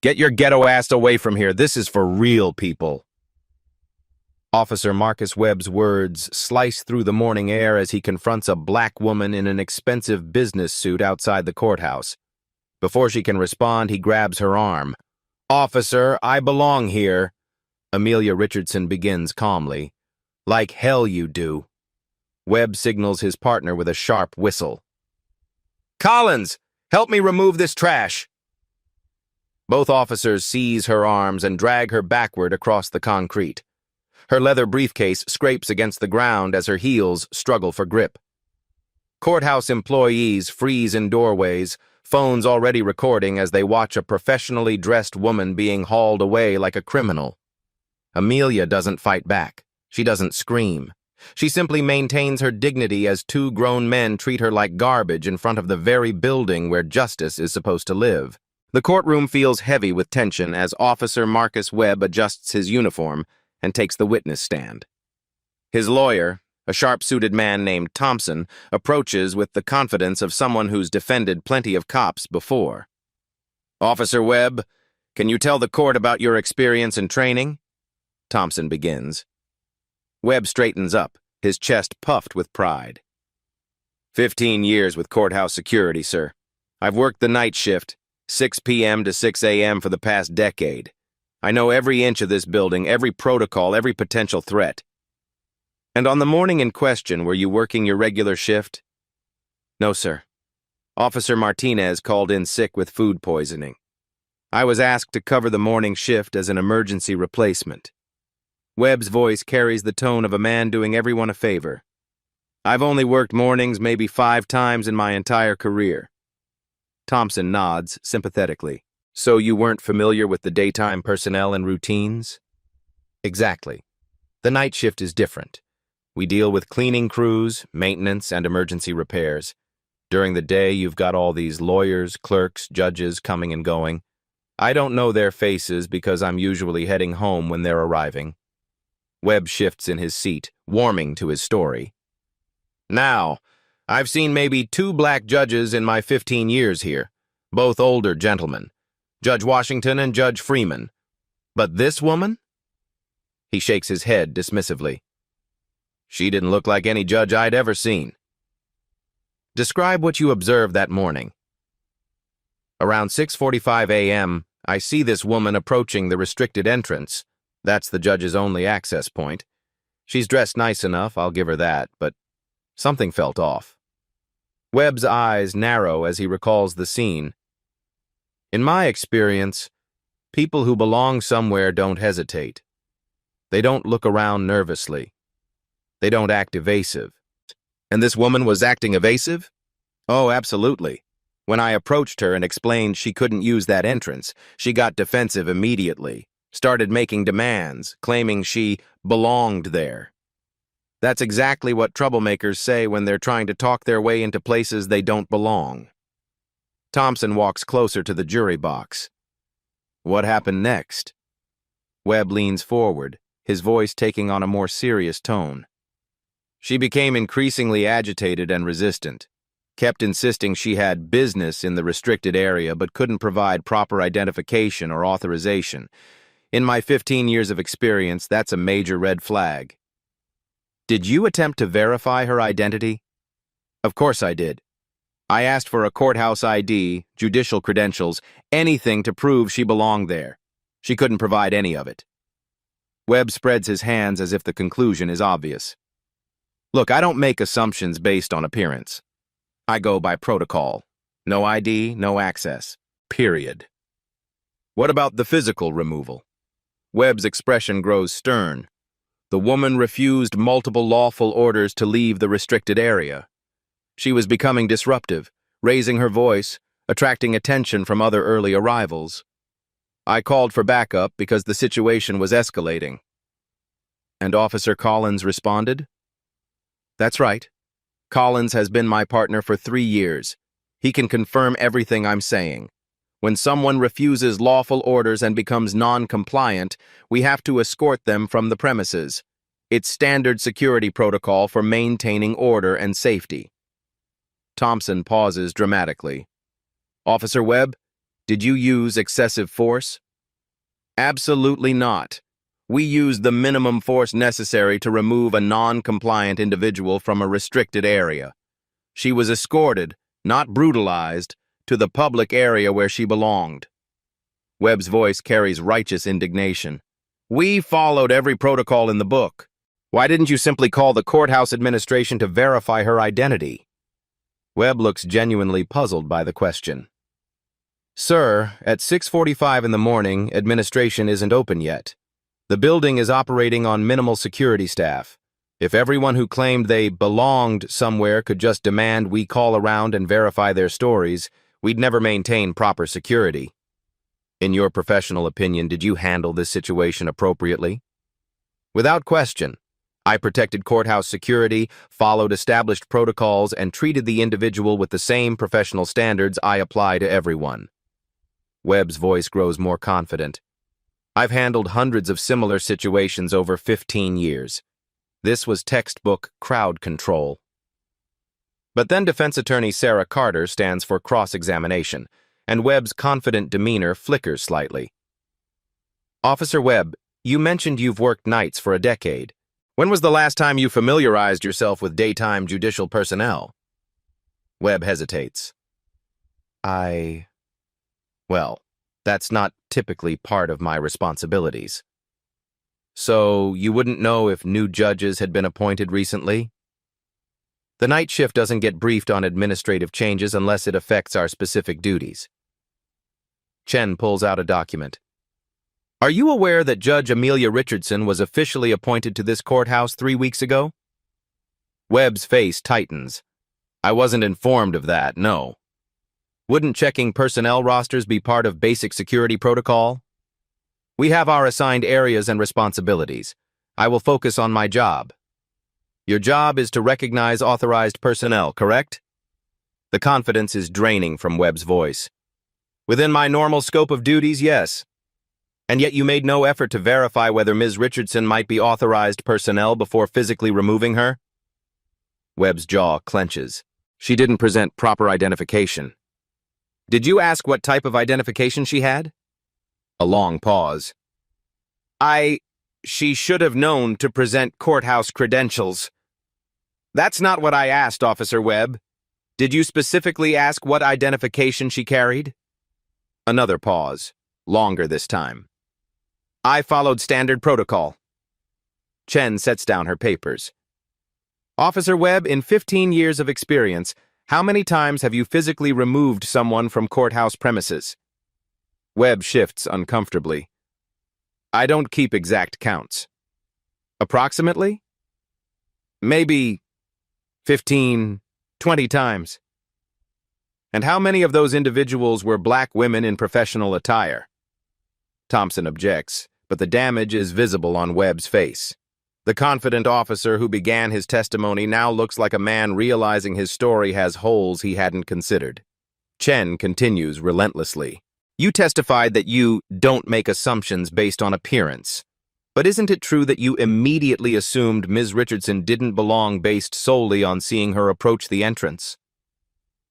Get your ghetto ass away from here. This is for real people. Officer Marcus Webb's words slice through the morning air as he confronts a black woman in an expensive business suit outside the courthouse. Before she can respond, he grabs her arm. "Officer, I belong here." Amelia Richardson begins calmly. "Like hell you do." Webb signals his partner with a sharp whistle. "Collins, help me remove this trash." Both officers seize her arms and drag her backward across the concrete. Her leather briefcase scrapes against the ground as her heels struggle for grip. Courthouse employees freeze in doorways, phones already recording as they watch a professionally dressed woman being hauled away like a criminal. Amelia doesn't fight back. She doesn't scream. She simply maintains her dignity as two grown men treat her like garbage in front of the very building where justice is supposed to live. The courtroom feels heavy with tension as Officer Marcus Webb adjusts his uniform and takes the witness stand. His lawyer, a sharp-suited man named Thompson, approaches with the confidence of someone who's defended plenty of cops before. "Officer Webb, can you tell the court about your experience and training?" Thompson begins. Webb straightens up, his chest puffed with pride. 15 years with courthouse security, sir. I've worked the night shift, 6 p.m. to 6 a.m. for the past decade. I know every inch of this building, every protocol, every potential threat. And on the morning in question, were you working your regular shift? No, sir. Officer Martinez called in sick with food poisoning. I was asked to cover the morning shift as an emergency replacement. Webb's voice carries the tone of a man doing everyone a favor. I've only worked mornings maybe 5 times in my entire career. Thompson nods sympathetically. So you weren't familiar with the daytime personnel and routines? Exactly. The night shift is different. We deal with cleaning crews, maintenance, and emergency repairs. During the day, you've got all these lawyers, clerks, judges coming and going. I don't know their faces because I'm usually heading home when they're arriving. Webb shifts in his seat, warming to his story. Now, I've seen maybe 2 black judges in my 15 years here, both older gentlemen. Judge Washington and Judge Freeman. But this woman? He shakes his head dismissively. She didn't look like any judge I'd ever seen. Describe what you observed that morning. Around 6:45 a.m., I see this woman approaching the restricted entrance. That's the judge's only access point. She's dressed nice enough, I'll give her that, but something felt off. Webb's eyes narrow as he recalls the scene. In my experience, people who belong somewhere don't hesitate. They don't look around nervously. They don't act evasive. And this woman was acting evasive? Oh, absolutely. When I approached her and explained she couldn't use that entrance, she got defensive immediately, started making demands, claiming she belonged there. That's exactly what troublemakers say when they're trying to talk their way into places they don't belong. Thompson walks closer to the jury box. What happened next? Webb leans forward, his voice taking on a more serious tone. She became increasingly agitated and resistant, kept insisting she had business in the restricted area but couldn't provide proper identification or authorization. In my 15 years of experience, that's a major red flag. Did you attempt to verify her identity? Of course I did. I asked for a courthouse ID, judicial credentials, anything to prove she belonged there. She couldn't provide any of it. Webb spreads his hands as if the conclusion is obvious. Look, I don't make assumptions based on appearance. I go by protocol. No ID, no access. Period. What about the physical removal? Webb's expression grows stern. The woman refused multiple lawful orders to leave the restricted area. She was becoming disruptive, raising her voice, attracting attention from other early arrivals. I called for backup because the situation was escalating. And Officer Collins responded? That's right. Collins has been my partner for 3 years. He can confirm everything I'm saying. When someone refuses lawful orders and becomes non-compliant, we have to escort them from the premises. It's standard security protocol for maintaining order and safety. Thompson pauses dramatically. Officer Webb, Did you use excessive force? Absolutely not. We used the minimum force necessary to remove a non-compliant individual from a restricted area. She was escorted, not brutalized, to the public area where she belonged. Webb's voice carries righteous indignation. We followed every protocol in the book. Why didn't you simply call the courthouse administration to verify her identity? Webb looks genuinely puzzled by the question. Sir, at 6:45 in the morning, administration isn't open yet. The building is operating on minimal security staff. If everyone who claimed they belonged somewhere could just demand we call around and verify their stories, we'd never maintain proper security. In your professional opinion, did you handle this situation appropriately? Without question. I protected courthouse security, followed established protocols, and treated the individual with the same professional standards I apply to everyone. Webb's voice grows more confident. I've handled hundreds of similar situations over 15 years. This was textbook crowd control. But then defense attorney Sarah Carter stands for cross-examination, and Webb's confident demeanor flickers slightly. Officer Webb, you mentioned you've worked nights for a decade. When was the last time you familiarized yourself with daytime judicial personnel? Webb hesitates. Well, that's not typically part of my responsibilities. So you wouldn't know if new judges had been appointed recently? The night shift doesn't get briefed on administrative changes unless it affects our specific duties. Chen pulls out a document. Are you aware that Judge Amelia Richardson was officially appointed to this courthouse 3 weeks ago? Webb's face tightens. I wasn't informed of that, no. Wouldn't checking personnel rosters be part of basic security protocol? We have our assigned areas and responsibilities. I will focus on my job. Your job is to recognize authorized personnel, correct? The confidence is draining from Webb's voice. Within my normal scope of duties, yes. And yet you made no effort to verify whether Ms. Richardson might be authorized personnel before physically removing her? Webb's jaw clenches. She didn't present proper identification. Did you ask what type of identification she had? A long pause. She should have known to present courthouse credentials. That's not what I asked, Officer Webb. Did you specifically ask what identification she carried? Another pause, longer this time. I followed standard protocol. Chen sets down her papers. Officer Webb, in 15 years of experience, how many times have you physically removed someone from courthouse premises? Webb shifts uncomfortably. I don't keep exact counts. Approximately? Maybe 15, 20 times. And how many of those individuals were black women in professional attire? Thompson objects, but the damage is visible on Webb's face. The confident officer who began his testimony now looks like a man realizing his story has holes he hadn't considered. Chen continues relentlessly. You testified that you don't make assumptions based on appearance. But isn't it true that you immediately assumed Ms. Richardson didn't belong based solely on seeing her approach the entrance?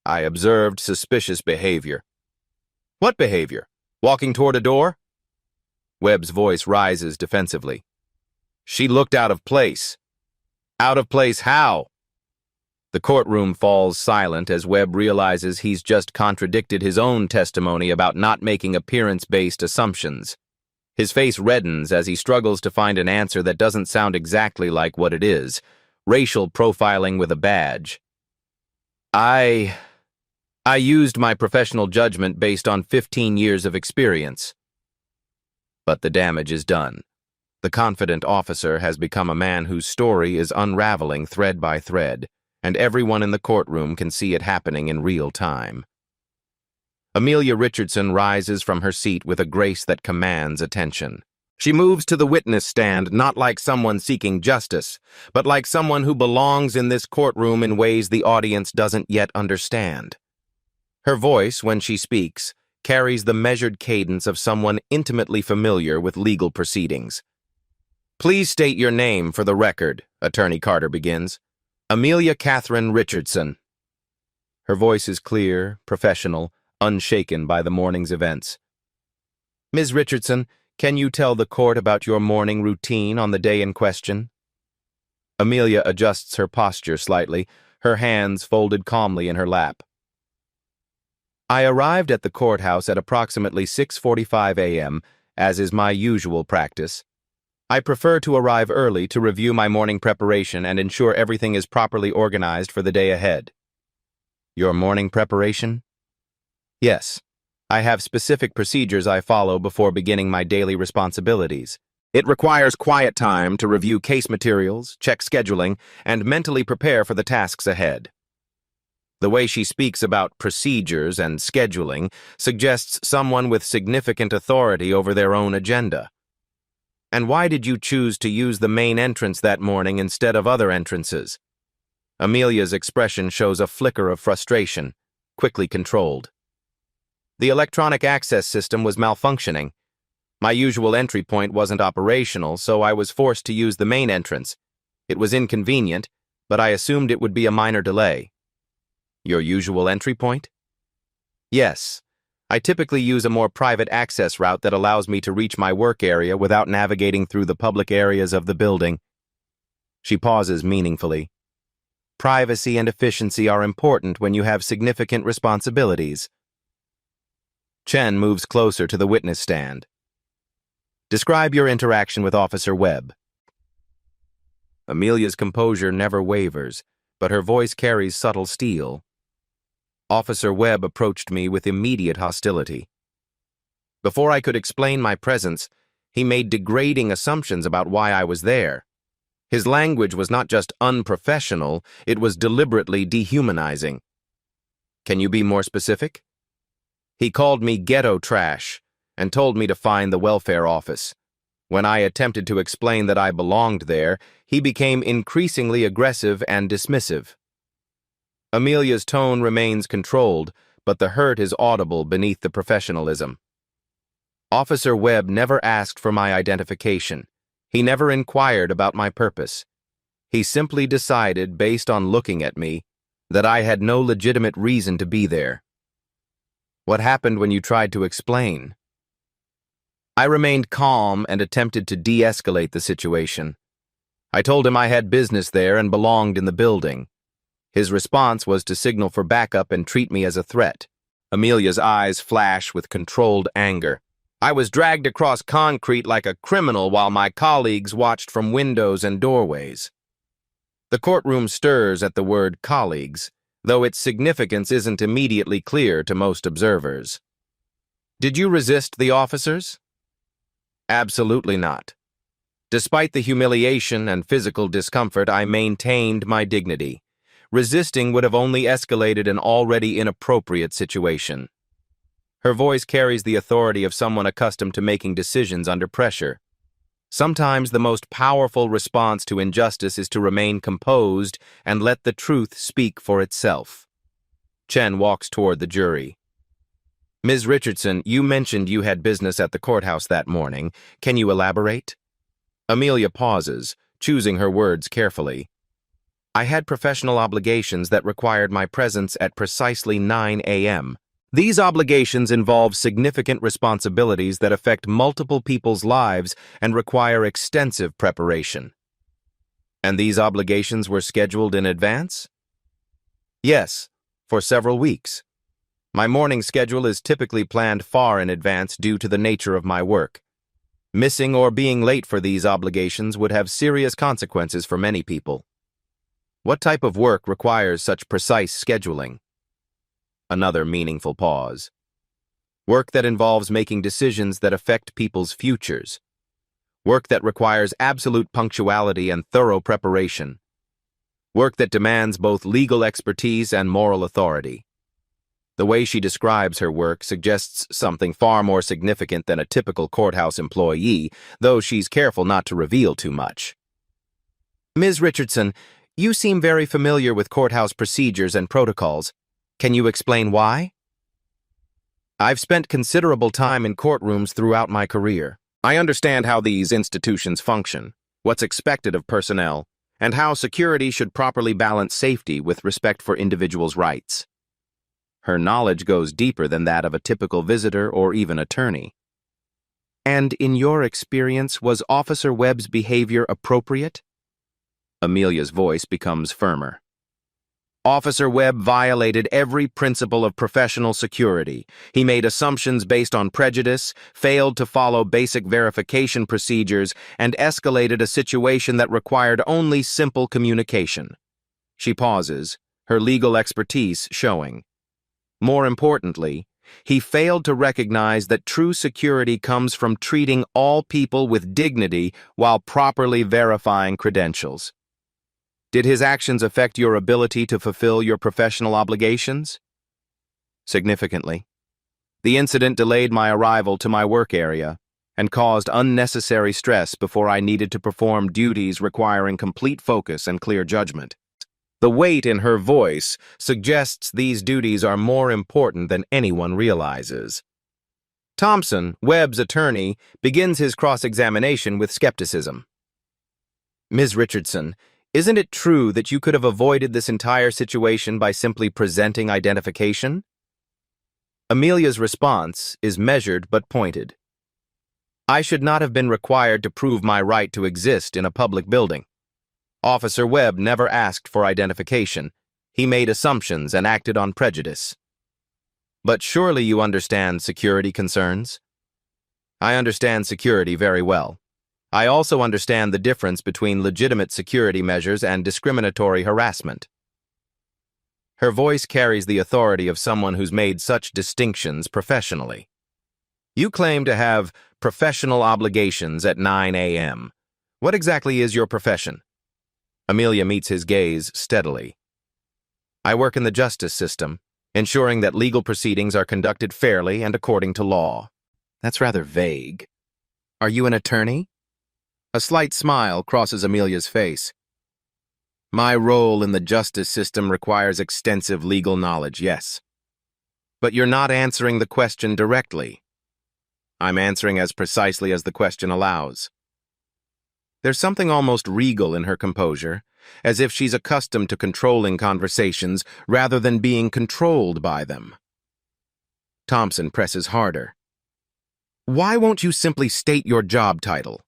I observed suspicious behavior. What behavior? Walking toward a door? Webb's voice rises defensively. She looked out of place. Out of place how? The courtroom falls silent as Webb realizes he's just contradicted his own testimony about not making appearance-based assumptions. His face reddens as he struggles to find an answer that doesn't sound exactly like what it is. Racial profiling with a badge. I used my professional judgment based on 15 years of experience. But the damage is done. The confident officer has become a man whose story is unraveling thread by thread, and everyone in the courtroom can see it happening in real time. Amelia Richardson rises from her seat with a grace that commands attention. She moves to the witness stand not like someone seeking justice, but like someone who belongs in this courtroom in ways the audience doesn't yet understand. Her voice, when she speaks, carries the measured cadence of someone intimately familiar with legal proceedings. Please state your name for the record, Attorney Carter begins. Amelia Catherine Richardson. Her voice is clear, professional, unshaken by the morning's events. "Ms. Richardson, can you tell the court about your morning routine on the day in question?" Amelia adjusts her posture slightly, her hands folded calmly in her lap. "I arrived at the courthouse at approximately 6:45 a.m., as is my usual practice. I prefer to arrive early to review my morning preparation and ensure everything is properly organized for the day ahead." "Your morning preparation?" "Yes. I have specific procedures I follow before beginning my daily responsibilities. It requires quiet time to review case materials, check scheduling, and mentally prepare for the tasks ahead." The way she speaks about procedures and scheduling suggests someone with significant authority over their own agenda. "And why did you choose to use the main entrance that morning instead of other entrances?" Amelia's expression shows a flicker of frustration, quickly controlled. "The electronic access system was malfunctioning. My usual entry point wasn't operational, so I was forced to use the main entrance. It was inconvenient, but I assumed it would be a minor delay." "Your usual entry point?" "Yes. I typically use a more private access route that allows me to reach my work area without navigating through the public areas of the building." She pauses meaningfully. "Privacy and efficiency are important when you have significant responsibilities." Chen moves closer to the witness stand. "Describe your interaction with Officer Webb." Amelia's composure never wavers, but her voice carries subtle steel. "Officer Webb approached me with immediate hostility. Before I could explain my presence, he made degrading assumptions about why I was there. His language was not just unprofessional, it was deliberately dehumanizing." "Can you be more specific?" "He called me ghetto trash and told me to find the welfare office. When I attempted to explain that I belonged there, he became increasingly aggressive and dismissive." Amelia's tone remains controlled, but the hurt is audible beneath the professionalism. "Officer Webb never asked for my identification. He never inquired about my purpose. He simply decided, based on looking at me, that I had no legitimate reason to be there." "What happened when you tried to explain?" "I remained calm and attempted to de-escalate the situation. I told him I had business there and belonged in the building. His response was to signal for backup and treat me as a threat." Amelia's eyes flash with controlled anger. "I was dragged across concrete like a criminal while my colleagues watched from windows and doorways." The courtroom stirs at the word colleagues, though its significance isn't immediately clear to most observers. "Did you resist the officers?" "Absolutely not. Despite the humiliation and physical discomfort, I maintained my dignity. Resisting would have only escalated an already inappropriate situation." Her voice carries the authority of someone accustomed to making decisions under pressure. Sometimes the most powerful response to injustice is to remain composed and let the truth speak for itself. Chen walks toward the jury. "Ms. Richardson, you mentioned you had business at the courthouse that morning. Can you elaborate?" Amelia pauses, choosing her words carefully. "I had professional obligations that required my presence at precisely 9 a.m. These obligations involve significant responsibilities that affect multiple people's lives and require extensive preparation." "And these obligations were scheduled in advance?" "Yes, for several weeks. My morning schedule is typically planned far in advance due to the nature of my work. Missing or being late for these obligations would have serious consequences for many people." "What type of work requires such precise scheduling?" Another meaningful pause. "Work that involves making decisions that affect people's futures. Work that requires absolute punctuality and thorough preparation. Work that demands both legal expertise and moral authority." The way she describes her work suggests something far more significant than a typical courthouse employee, though she's careful not to reveal too much. "Ms. Richardson, you seem very familiar with courthouse procedures and protocols. Can you explain why?" "I've spent considerable time in courtrooms throughout my career. I understand how these institutions function, what's expected of personnel, and how security should properly balance safety with respect for individuals' rights." Her knowledge goes deeper than that of a typical visitor or even attorney. And in your experience, was Officer Webb's behavior appropriate? Amelia's voice becomes firmer. Officer Webb violated every principle of professional security. He made assumptions based on prejudice, failed to follow basic verification procedures, and escalated a situation that required only simple communication. She pauses, her legal expertise showing. More importantly, he failed to recognize that true security comes from treating all people with dignity while properly verifying credentials. Did his actions affect your ability to fulfill your professional obligations? Significantly. The incident delayed my arrival to my work area and caused unnecessary stress before I needed to perform duties requiring complete focus and clear judgment. The weight in her voice suggests these duties are more important than anyone realizes. Thompson, Webb's attorney, begins his cross-examination with skepticism. Ms. Richardson, isn't it true that you could have avoided this entire situation by simply presenting identification? Amelia's response is measured but pointed. I should not have been required to prove my right to exist in a public building. Officer Webb never asked for identification. He made assumptions and acted on prejudice. But surely you understand security concerns? I understand security very well. I also understand the difference between legitimate security measures and discriminatory harassment. Her voice carries the authority of someone who's made such distinctions professionally. You claim to have professional obligations at 9 a.m. What exactly is your profession? Amelia meets his gaze steadily. I work in the justice system, ensuring that legal proceedings are conducted fairly and according to law. That's rather vague. Are you an attorney? A slight smile crosses Amelia's face. My role in the justice system requires extensive legal knowledge, yes. But you're not answering the question directly. I'm answering as precisely as the question allows. There's something almost regal in her composure, as if she's accustomed to controlling conversations rather than being controlled by them. Thompson presses harder. Why won't you simply state your job title?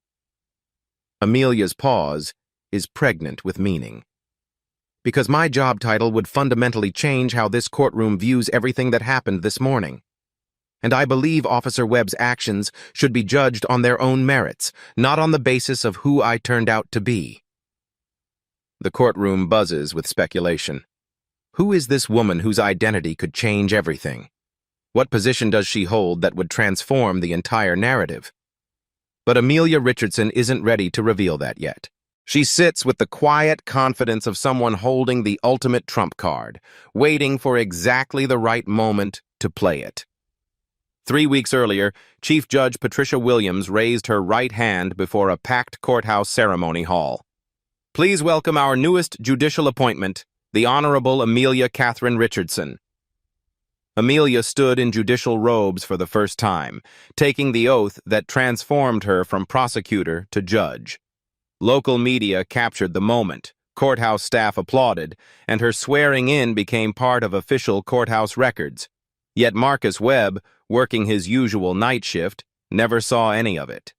Amelia's pause is pregnant with meaning. Because my job title would fundamentally change how this courtroom views everything that happened this morning. And I believe Officer Webb's actions should be judged on their own merits, not on the basis of who I turned out to be. The courtroom buzzes with speculation. Who is this woman whose identity could change everything? What position does she hold that would transform the entire narrative? But Amelia Richardson isn't ready to reveal that yet. She sits with the quiet confidence of someone holding the ultimate trump card, waiting for exactly the right moment to play it. 3 weeks earlier, Chief Judge Patricia Williams raised her right hand before a packed courthouse ceremony hall. Please welcome our newest judicial appointment, the Honorable Amelia Catherine Richardson. Amelia stood in judicial robes for the first time, taking the oath that transformed her from prosecutor to judge. Local media captured the moment, courthouse staff applauded, and her swearing-in became part of official courthouse records. Yet Marcus Webb, working his usual night shift, never saw any of it.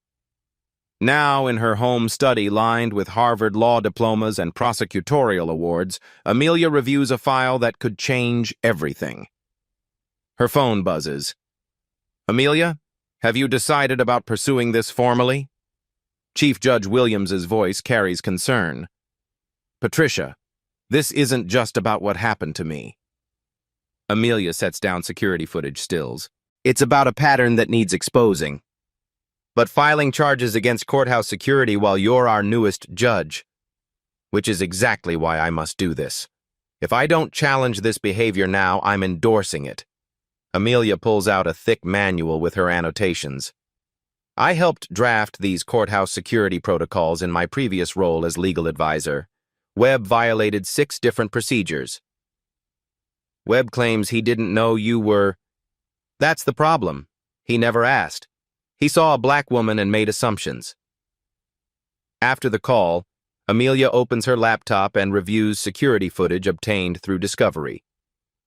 Now, in her home study lined with Harvard law diplomas and prosecutorial awards, Amelia reviews a file that could change everything. Her phone buzzes. Amelia, have you decided about pursuing this formally? Chief Judge Williams's voice carries concern. Patricia, this isn't just about what happened to me. Amelia sets down security footage stills. It's about a pattern that needs exposing. But filing charges against courthouse security while you're our newest judge. Which is exactly why I must do this. If I don't challenge this behavior now, I'm endorsing it. Amelia pulls out a thick manual with her annotations. I helped draft these courthouse security protocols in my previous role as legal advisor. Webb violated 6 different procedures. Webb claims he didn't know you were... That's the problem. He never asked. He saw a black woman and made assumptions. After the call, Amelia opens her laptop and reviews security footage obtained through Discovery.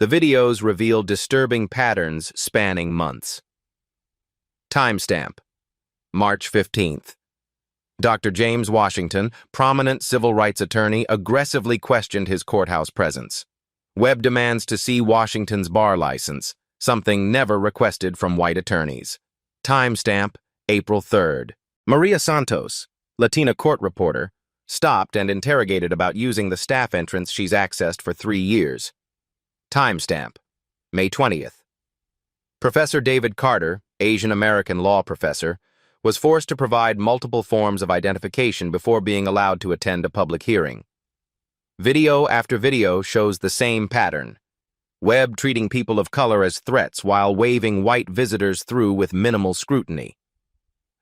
The videos reveal disturbing patterns spanning months. Timestamp: March 15th. Dr. James Washington, prominent civil rights attorney, aggressively questioned his courthouse presence. Webb demands to see Washington's bar license, something never requested from white attorneys. Timestamp: April 3rd. Maria Santos, Latina court reporter, stopped and interrogated about using the staff entrance she's accessed for 3 years. Timestamp: May 20th. Professor David Carter, Asian American law professor, was forced to provide multiple forms of identification before being allowed to attend a public hearing. Video after video shows the same pattern: Webb treating people of color as threats while waving white visitors through with minimal scrutiny.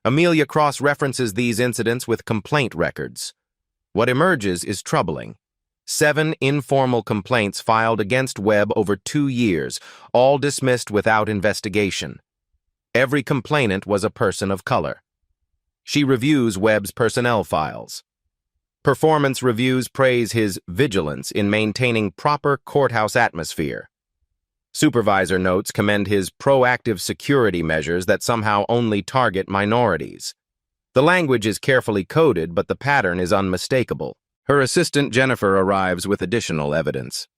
Amelia cross-references these incidents with complaint records. What emerges is troubling. 7 informal complaints filed against Webb over 2 years, all dismissed without investigation. Every complainant was a person of color. She reviews Webb's personnel files. Performance reviews praise his vigilance in maintaining proper courthouse atmosphere. Supervisor notes commend his proactive security measures that somehow only target minorities. The language is carefully coded, but the pattern is unmistakable. Her assistant Jennifer arrives with additional evidence.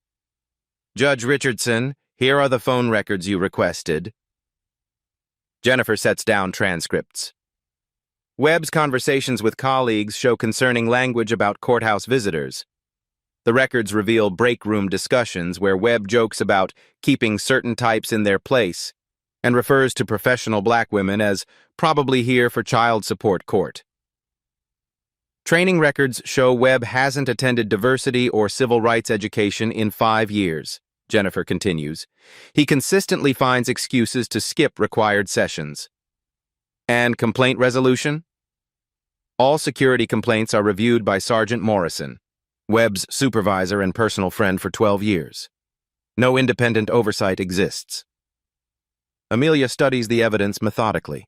"Judge Richardson, here are the phone records you requested." Jennifer sets down transcripts. Webb's conversations with colleagues show concerning language about courthouse visitors. The records reveal break room discussions where Webb jokes about keeping certain types in their place and refers to professional black women as probably here for child support court. Training records show Webb hasn't attended diversity or civil rights education in 5 years, Jennifer continues. He consistently finds excuses to skip required sessions. And complaint resolution? All security complaints are reviewed by Sergeant Morrison, Webb's supervisor and personal friend for 12 years. No independent oversight exists. Amelia studies the evidence methodically.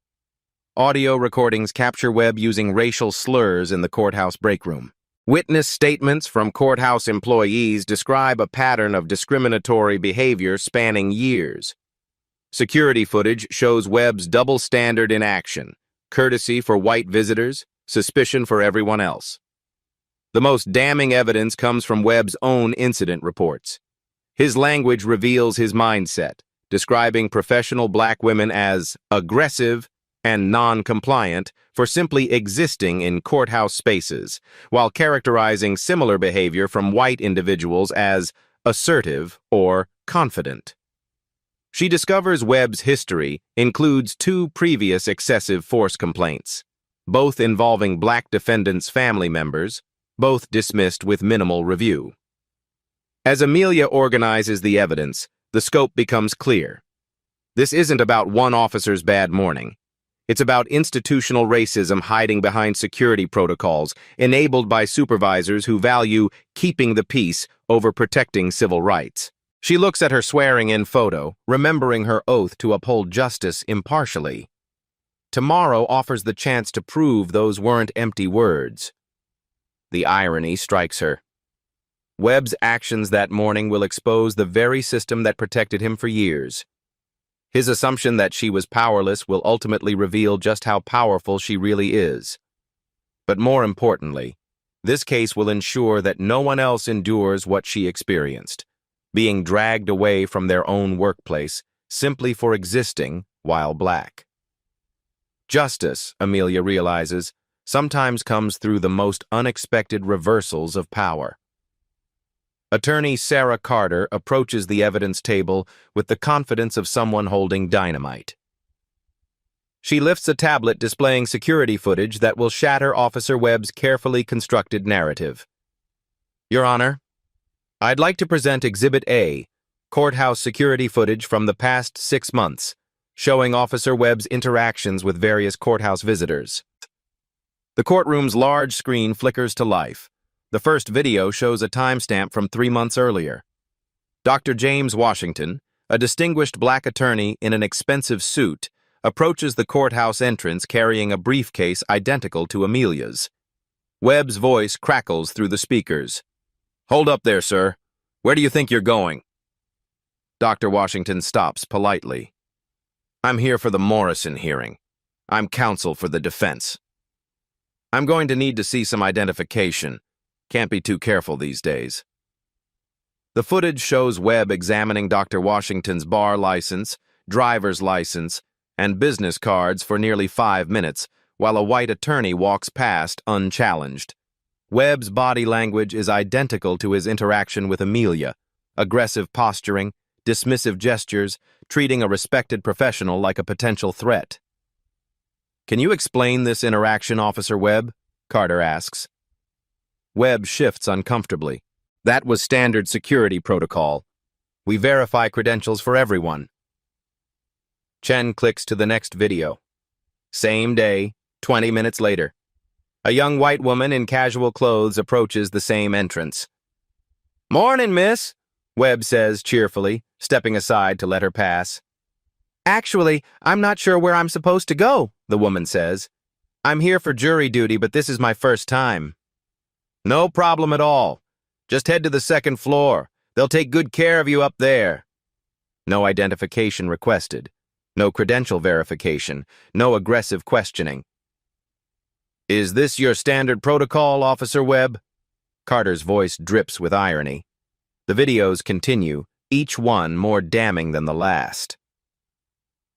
Audio recordings capture Webb using racial slurs in the courthouse break room. Witness statements from courthouse employees describe a pattern of discriminatory behavior spanning years. Security footage shows Webb's double standard in action: courtesy for white visitors, suspicion for everyone else. The most damning evidence comes from Webb's own incident reports. His language reveals his mindset, describing professional black women as aggressive and non-compliant for simply existing in courthouse spaces, while characterizing similar behavior from white individuals as assertive or confident. She discovers Webb's history includes 2 previous excessive force complaints, both involving black defendants' family members, both dismissed with minimal review. As Amelia organizes the evidence, the scope becomes clear. This isn't about one officer's bad morning. It's about institutional racism hiding behind security protocols enabled by supervisors who value keeping the peace over protecting civil rights. She looks at her swearing-in photo, remembering her oath to uphold justice impartially. Tomorrow offers the chance to prove those weren't empty words. The irony strikes her. Webb's actions that morning will expose the very system that protected him for years. His assumption that she was powerless will ultimately reveal just how powerful she really is. But more importantly, this case will ensure that no one else endures what she experienced, being dragged away from their own workplace simply for existing while black. Justice, Amelia realizes, sometimes comes through the most unexpected reversals of power. Attorney Sarah Carter approaches the evidence table with the confidence of someone holding dynamite. She lifts a tablet displaying security footage that will shatter Officer Webb's carefully constructed narrative. "Your Honor, I'd like to present Exhibit A, courthouse security footage from the past 6 months, showing Officer Webb's interactions with various courthouse visitors." The courtroom's large screen flickers to life. The first video shows a timestamp from 3 months earlier. Dr. James Washington, a distinguished black attorney in an expensive suit, approaches the courthouse entrance carrying a briefcase identical to Amelia's. Webb's voice crackles through the speakers. "Hold up there, sir. Where do you think you're going?" Dr. Washington stops politely. I'm here for the Morrison hearing. I'm counsel for the defense. I'm going to need to see some identification. Can't be too careful these days. The footage shows Webb examining Dr. Washington's bar license, driver's license, and business cards for nearly 5 minutes, while a white attorney walks past unchallenged. Webb's body language is identical to his interaction with Amelia: aggressive posturing, dismissive gestures, treating a respected professional like a potential threat. Can you explain this interaction, Officer Webb? Carter asks. Webb shifts uncomfortably. That was standard security protocol. We verify credentials for everyone. Chen clicks to the next video. Same day, 20 minutes later. A young white woman in casual clothes approaches the same entrance. "Morning, miss," Webb says cheerfully, stepping aside to let her pass. "Actually, I'm not sure where I'm supposed to go," the woman says. "I'm here for jury duty, but this is my first time." "No problem at all. Just head to the second floor. They'll take good care of you up there." No identification requested. No credential verification. No aggressive questioning. "Is this your standard protocol, Officer Webb?" Carter's voice drips with irony. The videos continue, each one more damning than the last.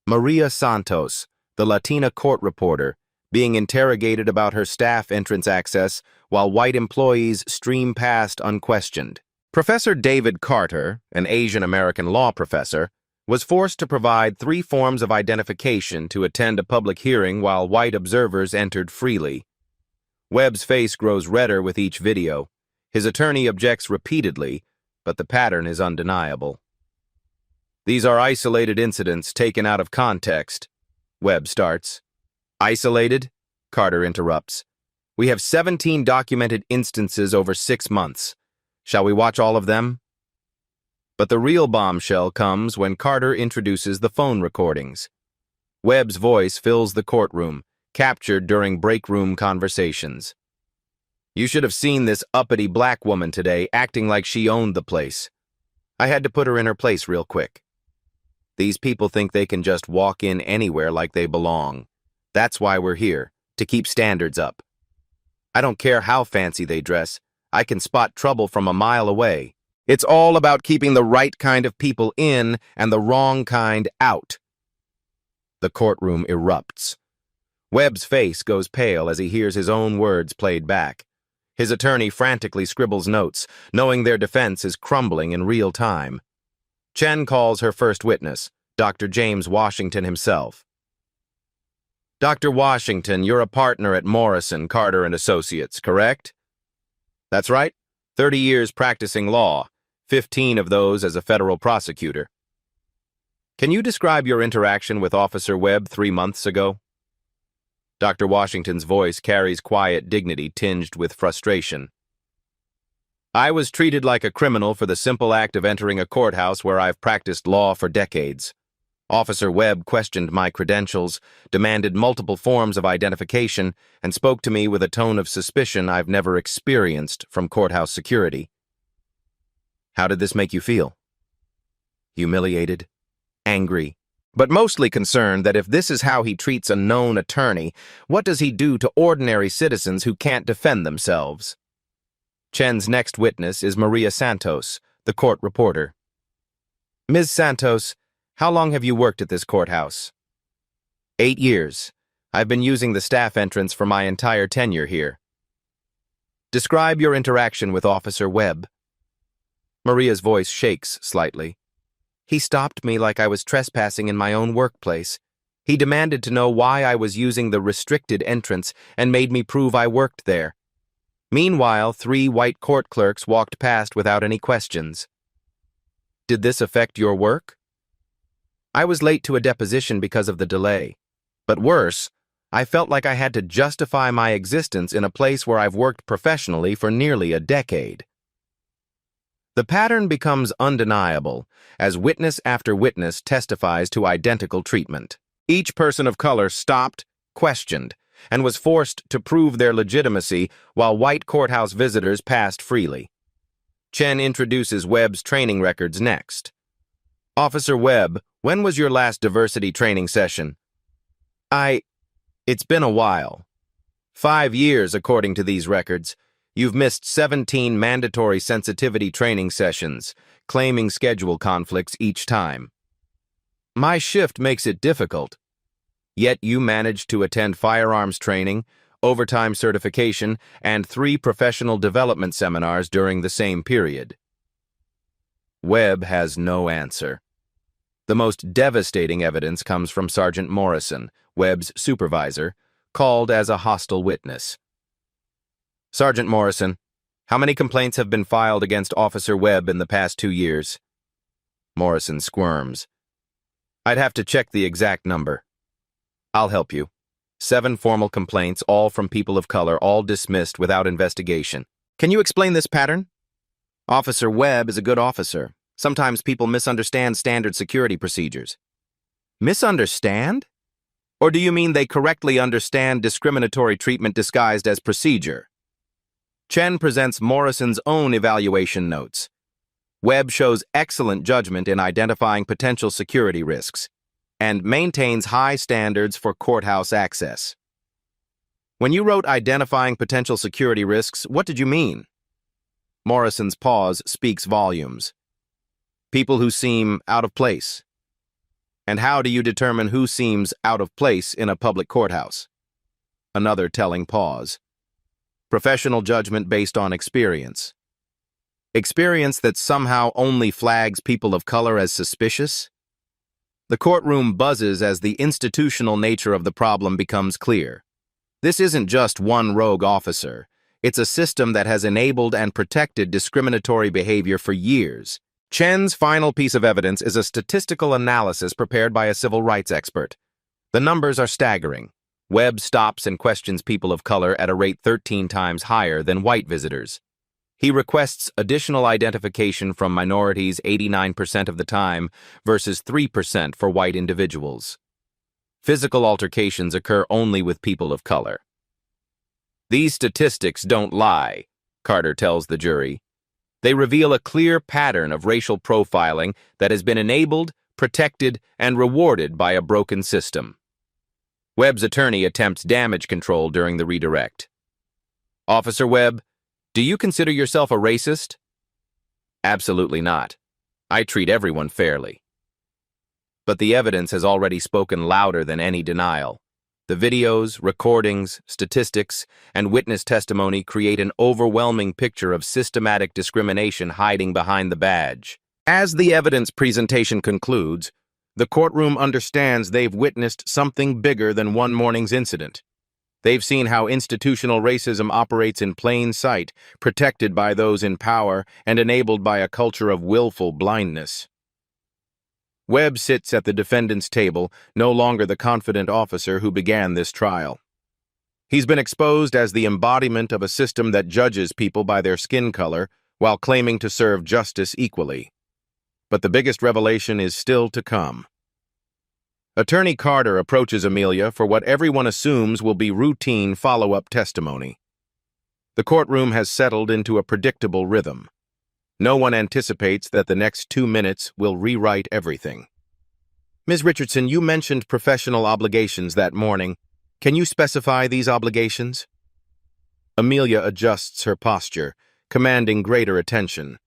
Maria Santos, the Latina court reporter, being interrogated about her staff entrance access while white employees stream past unquestioned. Professor David Carter, an Asian American law professor, was forced to provide 3 forms of identification to attend a public hearing while white observers entered freely. Webb's face grows redder with each video. His attorney objects repeatedly, but the pattern is undeniable. "These are isolated incidents taken out of context," Webb starts. "Isolated?" Carter interrupts. "We have 17 documented instances over 6 months. Shall we watch all of them?" But the real bombshell comes when Carter introduces the phone recordings. Webb's voice fills the courtroom, captured during break room conversations. "You should have seen this uppity black woman today acting like she owned the place. I had to put her in her place real quick. These people think they can just walk in anywhere like they belong. That's why we're here, to keep standards up. I don't care how fancy they dress. I can spot trouble from a mile away. It's all about keeping the right kind of people in and the wrong kind out." The courtroom erupts. Webb's face goes pale as he hears his own words played back. His attorney frantically scribbles notes, knowing their defense is crumbling in real time. Chen calls her first witness, Dr. James Washington himself. "Dr. Washington, you're a partner at Morrison, Carter & Associates, correct?" "That's right. 30 years practicing law, 15 of those as a federal prosecutor." "Can you describe your interaction with Officer Webb 3 months ago?" Dr. Washington's voice carries quiet dignity tinged with frustration. "I was treated like a criminal for the simple act of entering a courthouse where I've practiced law for decades. Officer Webb questioned my credentials, demanded multiple forms of identification, and spoke to me with a tone of suspicion I've never experienced from courthouse security." "How did this make you feel?" "Humiliated, angry, but mostly concerned that if this is how he treats a known attorney, what does he do to ordinary citizens who can't defend themselves?" Chen's next witness is Maria Santos, the court reporter. "Ms. Santos, how long have you worked at this courthouse?" 8 years. I've been using the staff entrance for my entire tenure here." "Describe your interaction with Officer Webb." Maria's voice shakes slightly. "He stopped me like I was trespassing in my own workplace. He demanded to know why I was using the restricted entrance and made me prove I worked there. Meanwhile, 3 white court clerks walked past without any questions." "Did this affect your work?" "I was late to a deposition because of the delay. But worse, I felt like I had to justify my existence in a place where I've worked professionally for nearly a decade." The pattern becomes undeniable as witness after witness testifies to identical treatment. Each person of color stopped, questioned, and was forced to prove their legitimacy while white courthouse visitors passed freely. Chen introduces Webb's training records next. Officer Webb, when was your last diversity training session? It's been a while. 5 years, according to these records. You've missed 17 mandatory sensitivity training sessions, claiming schedule conflicts each time. My shift makes it difficult. Yet you managed to attend firearms training, overtime certification, and 3 professional development seminars during the same period. Webb has no answer. The most devastating evidence comes from Sergeant Morrison, Webb's supervisor, called as a hostile witness. Sergeant Morrison, how many complaints have been filed against Officer Webb in the past 2 years? Morrison squirms. I'd have to check the exact number. I'll help you. 7 formal complaints, all from people of color, all dismissed without investigation. Can you explain this pattern? Officer Webb is a good officer. Sometimes people misunderstand standard security procedures. Misunderstand? Or do you mean they correctly understand discriminatory treatment disguised as procedure? Chen presents Morrison's own evaluation notes. Webb shows excellent judgment in identifying potential security risks and maintains high standards for courthouse access. When you wrote identifying potential security risks, what did you mean? Morrison's pause speaks volumes. People who seem out of place. And how do you determine who seems out of place in a public courthouse? Another telling pause. Professional judgment based on experience. Experience that somehow only flags people of color as suspicious? The courtroom buzzes as the institutional nature of the problem becomes clear. This isn't just one rogue officer. It's a system that has enabled and protected discriminatory behavior for years. Chen's final piece of evidence is a statistical analysis prepared by a civil rights expert. The numbers are staggering. Webb stops and questions people of color at a rate 13 times higher than white visitors. He requests additional identification from minorities 89% of the time versus 3% for white individuals. Physical altercations occur only with people of color. These statistics don't lie, Carter tells the jury. They reveal a clear pattern of racial profiling that has been enabled, protected, and rewarded by a broken system. Webb's attorney attempts damage control during the redirect. Officer Webb, do you consider yourself a racist? Absolutely not. I treat everyone fairly. But the evidence has already spoken louder than any denial. The videos, recordings, statistics, and witness testimony create an overwhelming picture of systematic discrimination hiding behind the badge. As the evidence presentation concludes, the courtroom understands they've witnessed something bigger than one morning's incident. They've seen how institutional racism operates in plain sight, protected by those in power and enabled by a culture of willful blindness. Webb sits at the defendant's table, no longer the confident officer who began this trial. He's been exposed as the embodiment of a system that judges people by their skin color while claiming to serve justice equally. But the biggest revelation is still to come. Attorney Carter approaches Amelia for what everyone assumes will be routine follow-up testimony. The courtroom has settled into a predictable rhythm. No one anticipates that the next 2 minutes will rewrite everything. Ms. Richardson, you mentioned professional obligations that morning. Can you specify these obligations? Amelia adjusts her posture, commanding greater attention.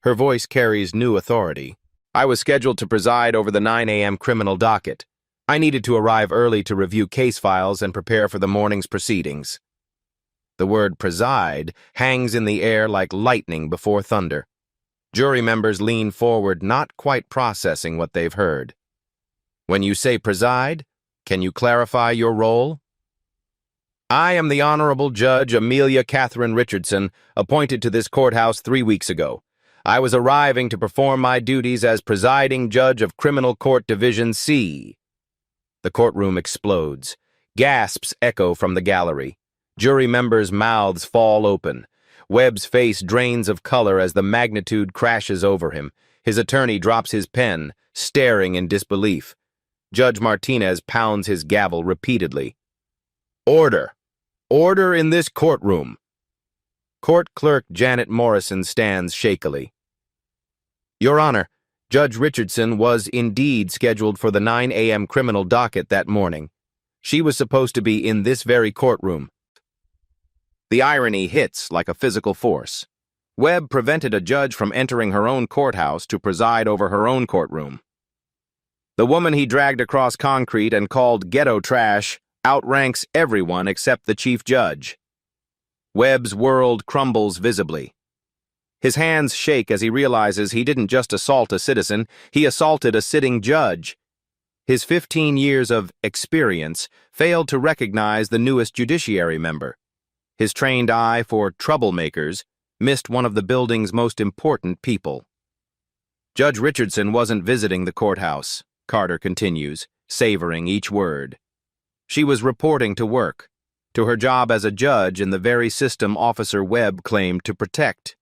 Her voice carries new authority. I was scheduled to preside over the 9 a.m. criminal docket. I needed to arrive early to review case files and prepare for the morning's proceedings. The word preside hangs in the air like lightning before thunder. Jury members lean forward, not quite processing what they've heard. When you say preside, can you clarify your role? I am the Honorable Judge Amelia Catherine Richardson, appointed to this courthouse 3 weeks ago. I was arriving to perform my duties as presiding judge of Criminal Court Division C. The courtroom explodes. Gasps echo from the gallery. Jury members' mouths fall open. Webb's face drains of color as the magnitude crashes over him. His attorney drops his pen, staring in disbelief. Judge Martinez pounds his gavel repeatedly. Order! Order in this courtroom! Court Clerk Janet Morrison stands shakily. Your Honor, Judge Richardson was indeed scheduled for the 9 a.m. criminal docket that morning. She was supposed to be in this very courtroom. The irony hits like a physical force. Webb prevented a judge from entering her own courthouse to preside over her own courtroom. The woman he dragged across concrete and called ghetto trash outranks everyone except the chief judge. Webb's world crumbles visibly. His hands shake as he realizes he didn't just assault a citizen, he assaulted a sitting judge. His 15 years of experience failed to recognize the newest judiciary member. His trained eye for troublemakers missed one of the building's most important people. Judge Richardson wasn't visiting the courthouse, Carter continues, savoring each word. She was reporting to work, to her job as a judge in the very system Officer Webb claimed to protect.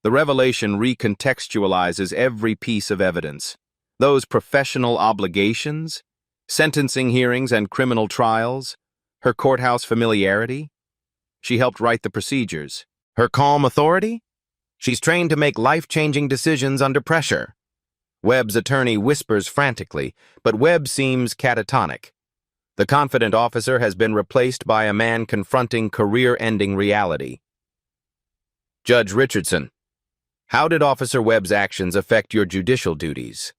The revelation recontextualizes every piece of evidence. Those professional obligations, sentencing hearings and criminal trials, her courthouse familiarity. She helped write the procedures. Her calm authority? She's trained to make life-changing decisions under pressure. Webb's attorney whispers frantically, but Webb seems catatonic. The confident officer has been replaced by a man confronting career-ending reality. Judge Richardson, how did Officer Webb's actions affect your judicial duties?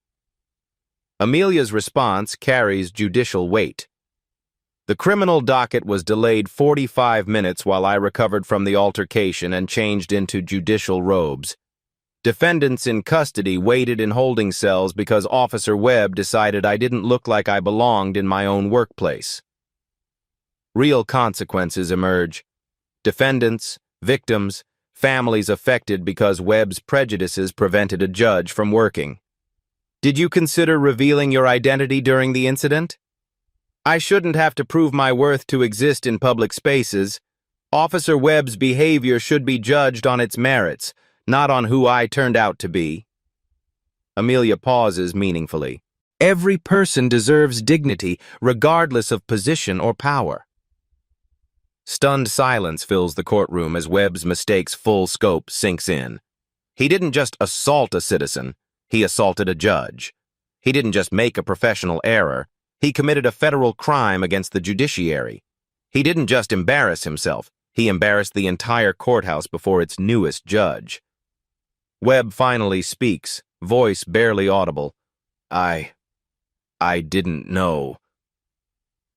Amelia's response carries judicial weight. The criminal docket was delayed 45 minutes while I recovered from the altercation and changed into judicial robes. Defendants in custody waited in holding cells because Officer Webb decided I didn't look like I belonged in my own workplace. Real consequences emerge. Defendants, victims, families affected because Webb's prejudices prevented a judge from working. Did you consider revealing your identity during the incident? I shouldn't have to prove my worth to exist in public spaces. Officer Webb's behavior should be judged on its merits, not on who I turned out to be. Amelia pauses meaningfully. Every person deserves dignity, regardless of position or power. Stunned silence fills the courtroom as Webb's mistake's full scope sinks in. He didn't just assault a citizen, he assaulted a judge. He didn't just make a professional error, he committed a federal crime against the judiciary. He didn't just embarrass himself, he embarrassed the entire courthouse before its newest judge. Webb finally speaks, voice barely audible. I didn't know.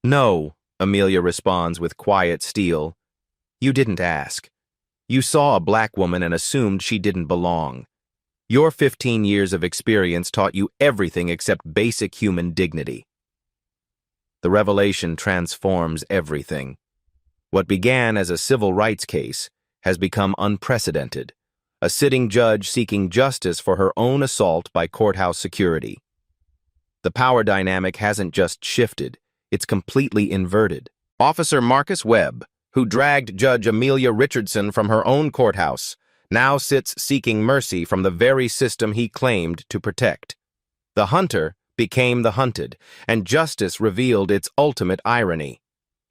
No, Amelia responds with quiet steel. You didn't ask. You saw a black woman and assumed she didn't belong. Your 15 years of experience taught you everything except basic human dignity. The revelation transforms everything. What began as a civil rights case has become unprecedented. A sitting judge seeking justice for her own assault by courthouse security. The power dynamic hasn't just shifted, it's completely inverted. Officer Marcus Webb, who dragged Judge Amelia Richardson from her own courthouse, now sits seeking mercy from the very system he claimed to protect. The hunter became the hunted, and justice revealed its ultimate irony.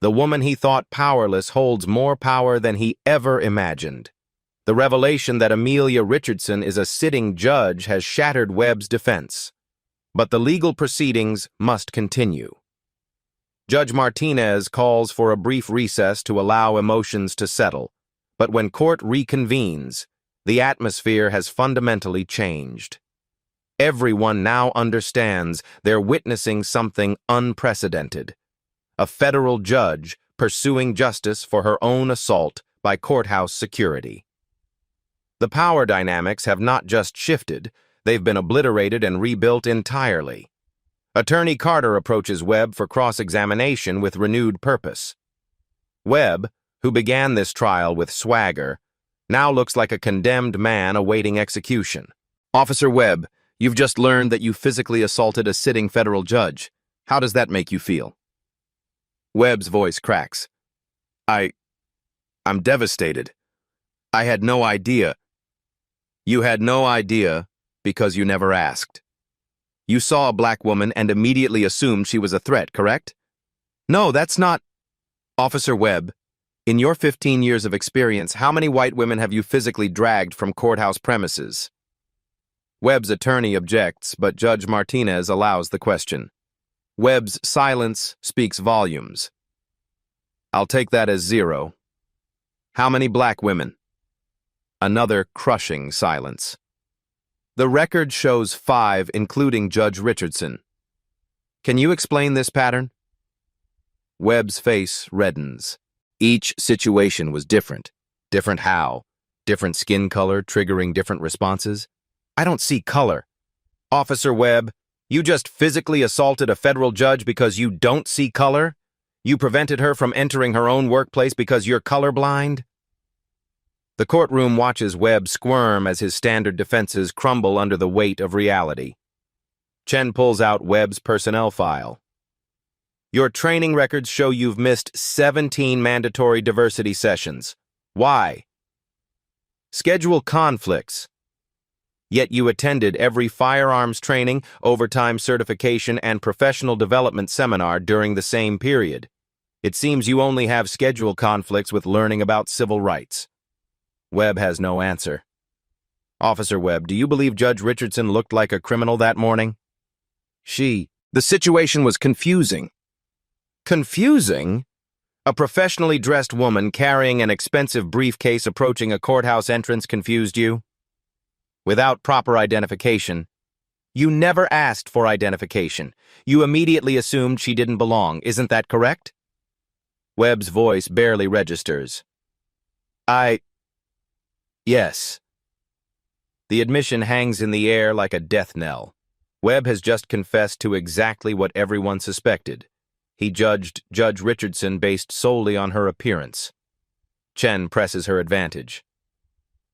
The woman he thought powerless holds more power than he ever imagined. The revelation that Amelia Richardson is a sitting judge has shattered Webb's defense. But the legal proceedings must continue. Judge Martinez calls for a brief recess to allow emotions to settle, but when court reconvenes, the atmosphere has fundamentally changed. Everyone now understands they're witnessing something unprecedented. A federal judge pursuing justice for her own assault by courthouse security. The power dynamics have not just shifted, they've been obliterated and rebuilt entirely. Attorney Carter approaches Webb for cross-examination with renewed purpose. Webb, who began this trial with swagger, now looks like a condemned man awaiting execution. Officer Webb, you've just learned that you physically assaulted a sitting federal judge. How does that make you feel? Webb's voice cracks. I'm devastated. I had no idea. You had no idea because you never asked. You saw a black woman and immediately assumed she was a threat, correct? No, that's not... Officer Webb, in your 15 years of experience, how many white women have you physically dragged from courthouse premises? Webb's attorney objects, but Judge Martinez allows the question. Webb's silence speaks volumes. I'll take that as 0. How many black women? Another crushing silence. The record shows 5, including Judge Richardson. Can you explain this pattern? Webb's face reddens. Each situation was different. Different how? Different skin color triggering different responses? I don't see color. Officer Webb, you just physically assaulted a federal judge because you don't see color? You prevented her from entering her own workplace because you're colorblind? The courtroom watches Webb squirm as his standard defenses crumble under the weight of reality. Chen pulls out Webb's personnel file. Your training records show you've missed 17 mandatory diversity sessions. Why? Schedule conflicts. Yet you attended every firearms training, overtime certification, and professional development seminar during the same period. It seems you only have schedule conflicts with learning about civil rights. Webb has no answer. Officer Webb, do you believe Judge Richardson looked like a criminal that morning? The situation was confusing. Confusing? A professionally dressed woman carrying an expensive briefcase approaching a courthouse entrance confused you? Without proper identification. You never asked for identification. You immediately assumed she didn't belong. Isn't that correct? Webb's voice barely registers. Yes. The admission hangs in the air like a death knell. Webb has just confessed to exactly what everyone suspected. He judged Judge Richardson based solely on her appearance. Chen presses her advantage.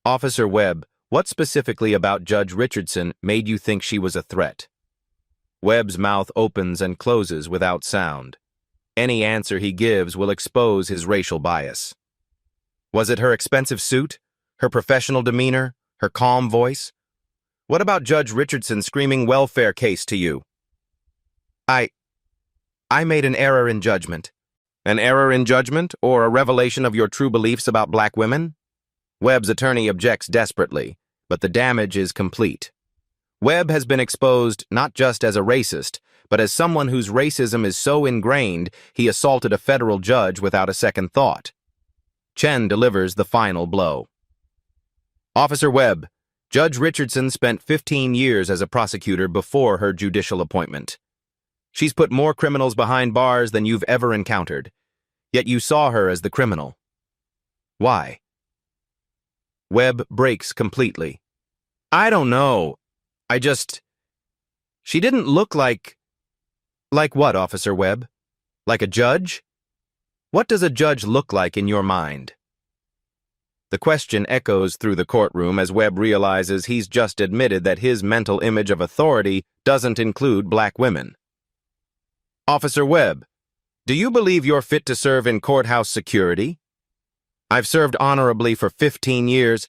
Officer Webb, what specifically about Judge Richardson made you think she was a threat? Webb's mouth opens and closes without sound. Any answer he gives will expose his racial bias. Was it her expensive suit? Her professional demeanor? Her calm voice? What about Judge Richardson screaming welfare case to you? I made an error in judgment. An error in judgment, or a revelation of your true beliefs about black women? Webb's attorney objects desperately, but the damage is complete. Webb has been exposed not just as a racist, but as someone whose racism is so ingrained he assaulted a federal judge without a second thought. Chen delivers the final blow. Officer Webb, Judge Richardson spent 15 years as a prosecutor before her judicial appointment. She's put more criminals behind bars than you've ever encountered, yet you saw her as the criminal. Why? Webb breaks completely. I don't know. She didn't look like... Like what, Officer Webb? Like a judge? What does a judge look like in your mind? The question echoes through the courtroom as Webb realizes he's just admitted that his mental image of authority doesn't include black women. Officer Webb, do you believe you're fit to serve in courthouse security? I've served honorably for 15 years.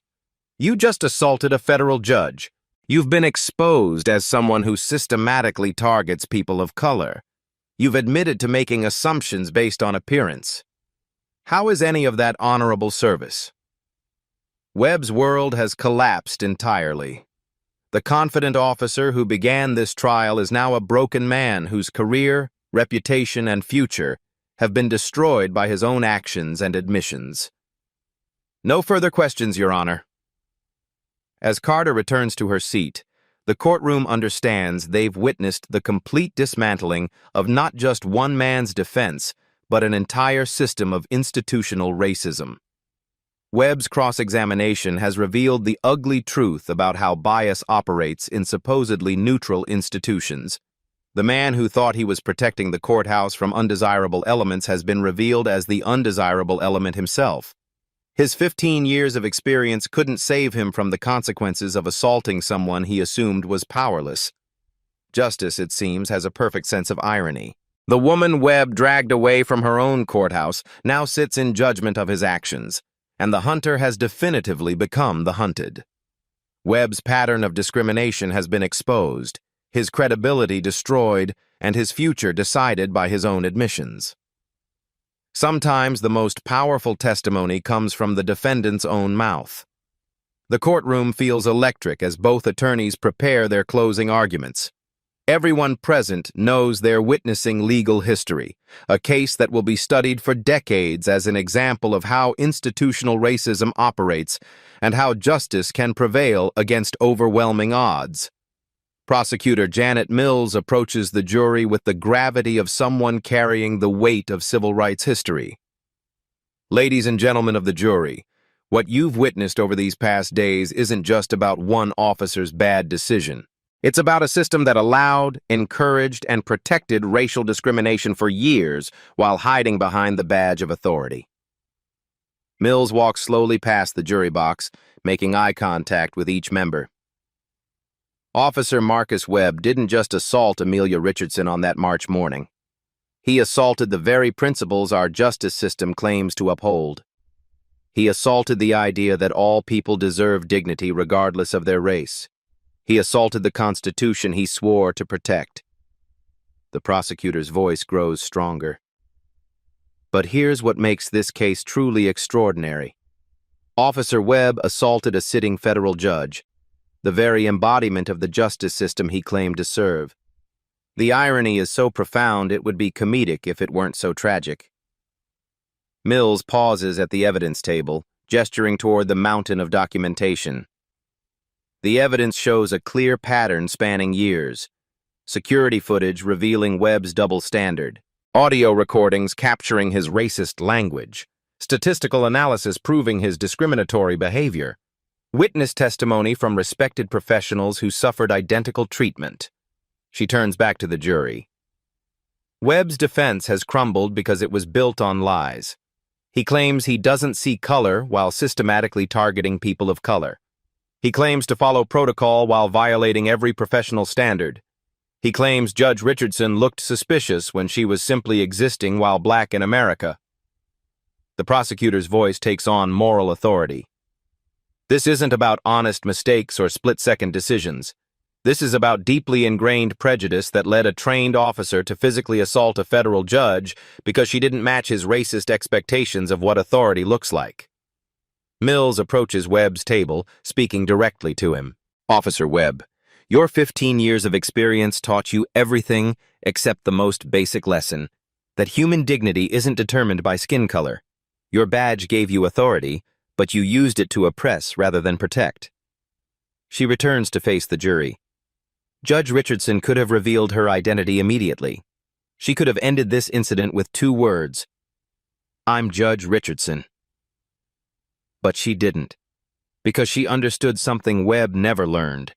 You just assaulted a federal judge. You've been exposed as someone who systematically targets people of color. You've admitted to making assumptions based on appearance. How is any of that honorable service? Webb's world has collapsed entirely. The confident officer who began this trial is now a broken man whose career, reputation, and future have been destroyed by his own actions and admissions. No further questions, Your Honor. As Carter returns to her seat, the courtroom understands they've witnessed the complete dismantling of not just one man's defense, but an entire system of institutional racism. Webb's cross-examination has revealed the ugly truth about how bias operates in supposedly neutral institutions. The man who thought he was protecting the courthouse from undesirable elements has been revealed as the undesirable element himself. His 15 years of experience couldn't save him from the consequences of assaulting someone he assumed was powerless. Justice, it seems, has a perfect sense of irony. The woman Webb dragged away from her own courthouse now sits in judgment of his actions, and the hunter has definitively become the hunted. Webb's pattern of discrimination has been exposed, his credibility destroyed, and his future decided by his own admissions. Sometimes the most powerful testimony comes from the defendant's own mouth. The courtroom feels electric as both attorneys prepare their closing arguments. Everyone present knows they're witnessing legal history, a case that will be studied for decades as an example of how institutional racism operates and how justice can prevail against overwhelming odds. Prosecutor Janet Mills approaches the jury with the gravity of someone carrying the weight of civil rights history. Ladies and gentlemen of the jury, what you've witnessed over these past days isn't just about one officer's bad decision. It's about a system that allowed, encouraged, and protected racial discrimination for years while hiding behind the badge of authority. Mills walks slowly past the jury box, making eye contact with each member. Officer Marcus Webb didn't just assault Amelia Richardson on that March morning. He assaulted the very principles our justice system claims to uphold. He assaulted the idea that all people deserve dignity regardless of their race. He assaulted the Constitution he swore to protect. The prosecutor's voice grows stronger. But here's what makes this case truly extraordinary. Officer Webb assaulted a sitting federal judge, the very embodiment of the justice system he claimed to serve. The irony is so profound it would be comedic if it weren't so tragic. Mills pauses at the evidence table, gesturing toward the mountain of documentation. The evidence shows a clear pattern spanning years. Security footage revealing Webb's double standard. Audio recordings capturing his racist language. Statistical analysis proving his discriminatory behavior. Witness testimony from respected professionals who suffered identical treatment. She turns back to the jury. Webb's defense has crumbled because it was built on lies. He claims he doesn't see color while systematically targeting people of color. He claims to follow protocol while violating every professional standard. He claims Judge Richardson looked suspicious when she was simply existing while black in America. The prosecutor's voice takes on moral authority. This isn't about honest mistakes or split-second decisions. This is about deeply ingrained prejudice that led a trained officer to physically assault a federal judge because she didn't match his racist expectations of what authority looks like. Mills approaches Webb's table, speaking directly to him. Officer Webb, your 15 years of experience taught you everything except the most basic lesson, that human dignity isn't determined by skin color. Your badge gave you authority, but you used it to oppress rather than protect. She returns to face the jury. Judge Richardson could have revealed her identity immediately. She could have ended this incident with 2 words. I'm Judge Richardson. But she didn't, because she understood something Webb never learned,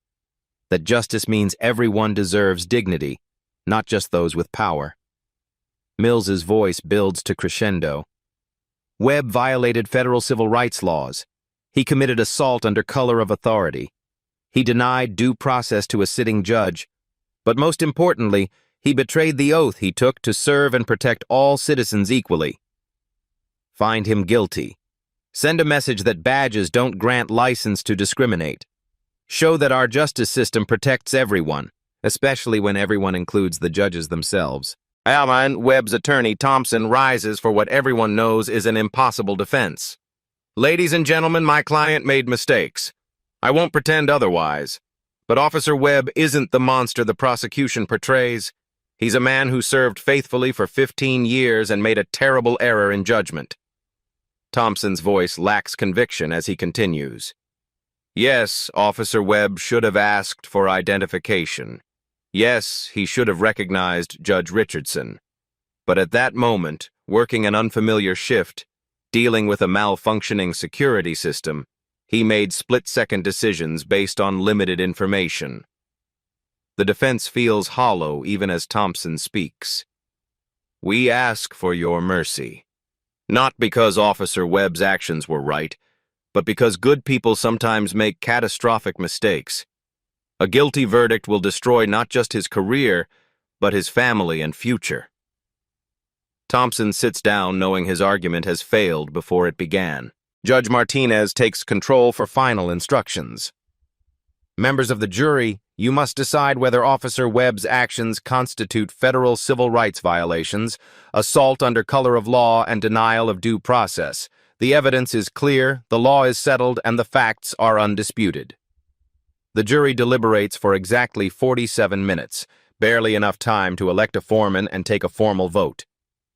that justice means everyone deserves dignity, not just those with power. Mills's voice builds to crescendo. Webb violated federal civil rights laws. He committed assault under color of authority. He denied due process to a sitting judge. But most importantly, he betrayed the oath he took to serve and protect all citizens equally. Find him guilty. Send a message that badges don't grant license to discriminate. Show that our justice system protects everyone, especially when everyone includes the judges themselves. Webb's attorney Thompson rises for what everyone knows is an impossible defense. Ladies and gentlemen, my client made mistakes. I won't pretend otherwise. But Officer Webb isn't the monster the prosecution portrays. He's a man who served faithfully for 15 years and made a terrible error in judgment. Thompson's voice lacks conviction as he continues. Yes, Officer Webb should have asked for identification. Yes, he should have recognized Judge Richardson. But at that moment, working an unfamiliar shift, dealing with a malfunctioning security system, he made split-second decisions based on limited information. The defense feels hollow even as Thompson speaks. We ask for your mercy. Not because Officer Webb's actions were right, but because good people sometimes make catastrophic mistakes. A guilty verdict will destroy not just his career, but his family and future. Thompson sits down knowing his argument has failed before it began. Judge Martinez takes control for final instructions. Members of the jury, you must decide whether Officer Webb's actions constitute federal civil rights violations, assault under color of law, and denial of due process. The evidence is clear, the law is settled, and the facts are undisputed. The jury deliberates for exactly 47 minutes, barely enough time to elect a foreman and take a formal vote.